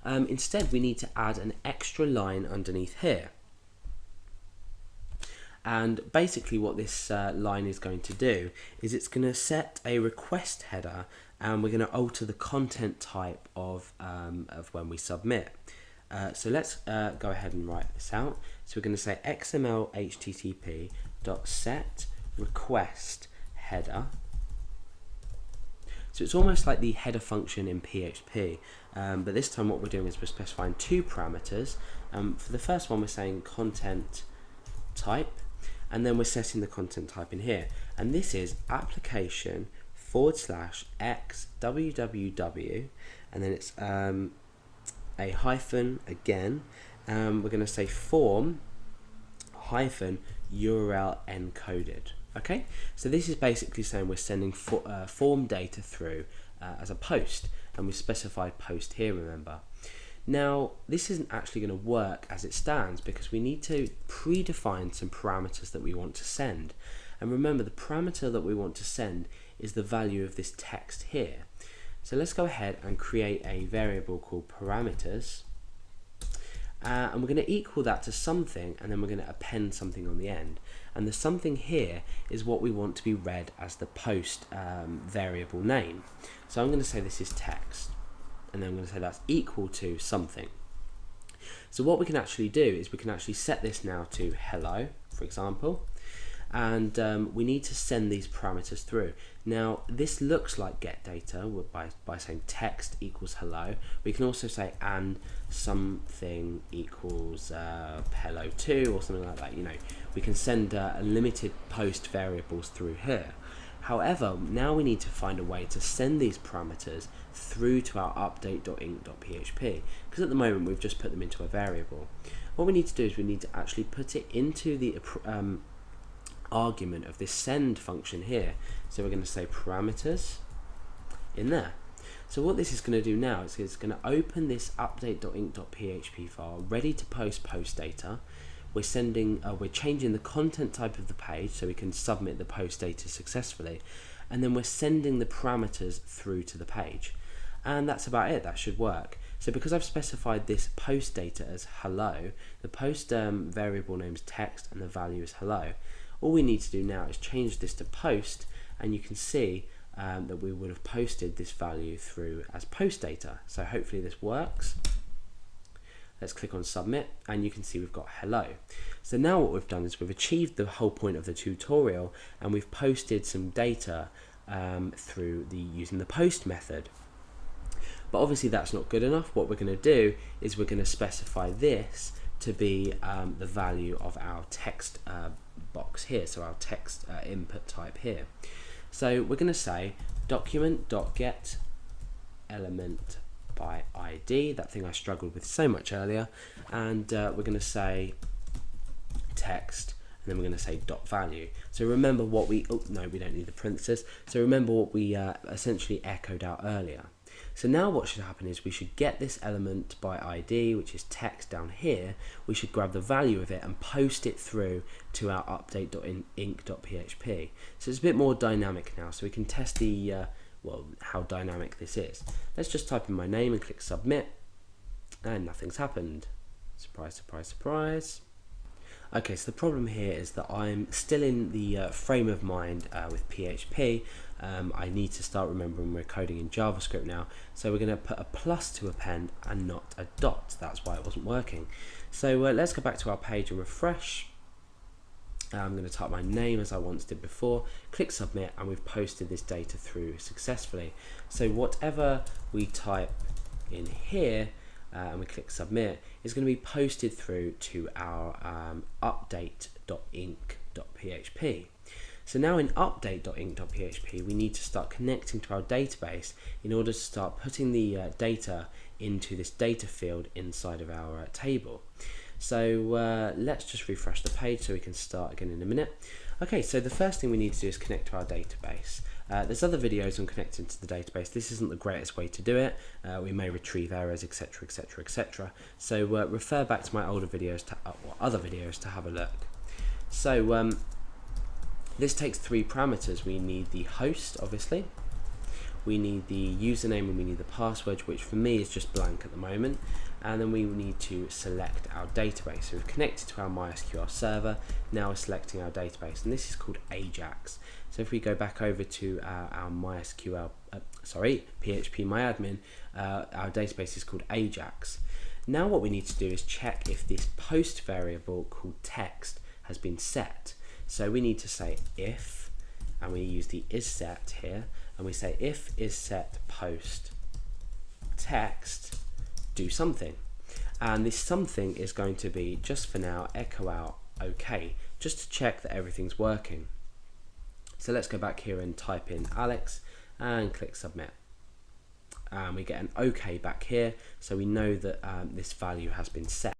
Instead, we need to add an extra line underneath here. And basically what this line is going to do is it's going to set a request header, and we're going to alter the content type of when we submit. So let's go ahead and write this out. So we're going to say XML HTTP dot set request header. So it's almost like the header function in PHP, but this time what we're doing is we're specifying two parameters. For the first one, we're saying content type, and then we're setting the content type in here, and this is application /x www, and then it's a hyphen again. We're going to say form hyphen URL encoded. Okay, so this is basically saying we're sending form data through as a post, and we specified post here, remember. Now, this isn't actually going to work as it stands because we need to predefine some parameters that we want to send. And remember, the parameter that we want to send is the value of this text here. So let's go ahead and create a variable called parameters. And we're going to equal that to something, and then we're going to append something on the end. And the something here is what we want to be read as the post variable name. So I'm going to say this is text, and then I'm going to say that's equal to something. So what we can actually do is we can actually set this now to hello, for example, and we need to send these parameters through. Now this looks like get data by saying text equals hello. We can also say and something equals hello 2 or something like that. You know, we can send limited post variables through here. However, now we need to find a way to send these parameters through to our update.inc.php, because at the moment we've just put them into a variable. What we need to do is we need to actually put it into the argument of this send function here. So we're going to say parameters in there. So what this is going to do now is it's going to open this update.inc.php file ready to post data. We're changing the content type of the page so we can submit the post data successfully, and then we're sending the parameters through to the page, and that's about it. That should work. So because I've specified this post data as hello, the post variable name is text and the value is hello. All we need to do now is change this to post, and you can see that we would have posted this value through as post data. So hopefully this works. Let's click on submit, and you can see we've got hello. So now what we've done is we've achieved the whole point of the tutorial, and we've posted some data through using the post method. But obviously that's not good enough. What we're going to do is we're going to specify this to be the value of our text box here, so our text input type here. So we're going to say document.get element by ID, that thing I struggled with so much earlier, and we're going to say text, and then we're going to say dot value. So remember what we, oh no, we don't need the parentheses. So remember what we essentially echoed out earlier. So now what should happen is we should get this element by ID, which is text down here. We should grab the value of it and post it through to our update.inc.php. So it's a bit more dynamic now, so we can test the well, how dynamic this is. Let's just type in my name and click submit, and nothing's happened. Surprise, surprise, surprise. Okay, so the problem here is that I'm still in the frame of mind with PHP. I need to start remembering we're coding in JavaScript now, so we're going to put a plus to append and not a dot. That's why it wasn't working. So let's go back to our page and refresh. I'm going to type my name as I once did before, click submit, and we've posted this data through successfully. So whatever we type in here and we click submit is going to be posted through to our update.inc.php. So now in update.inc.php we need to start connecting to our database in order to start putting the data into this data field inside of our table. So let's just refresh the page so we can start again in a minute. Okay, so the first thing we need to do is connect to our database. There's other videos on connecting to the database. This isn't the greatest way to do it. We may retrieve errors, etc, etc, etc. So refer back to my older videos or other videos to have a look. So this takes three parameters. We need the host, obviously. we need the username and we need the password, which for me is just blank at the moment. And then we need to select our database. So we've connected to our MySQL server, now we're selecting our database, and this is called Ajax. So if we go back over to our MySQL, PHP MyAdmin, our database is called Ajax. Now what we need to do is check if this post variable called text has been set. So we need to say if, and we use the isSet here, and we say if isSet post text do something, and this something is going to be, just for now, echo out OK, just to check that everything's working. So let's go back here and type in Alex and click submit, and we get an OK back here, so we know that this value has been set.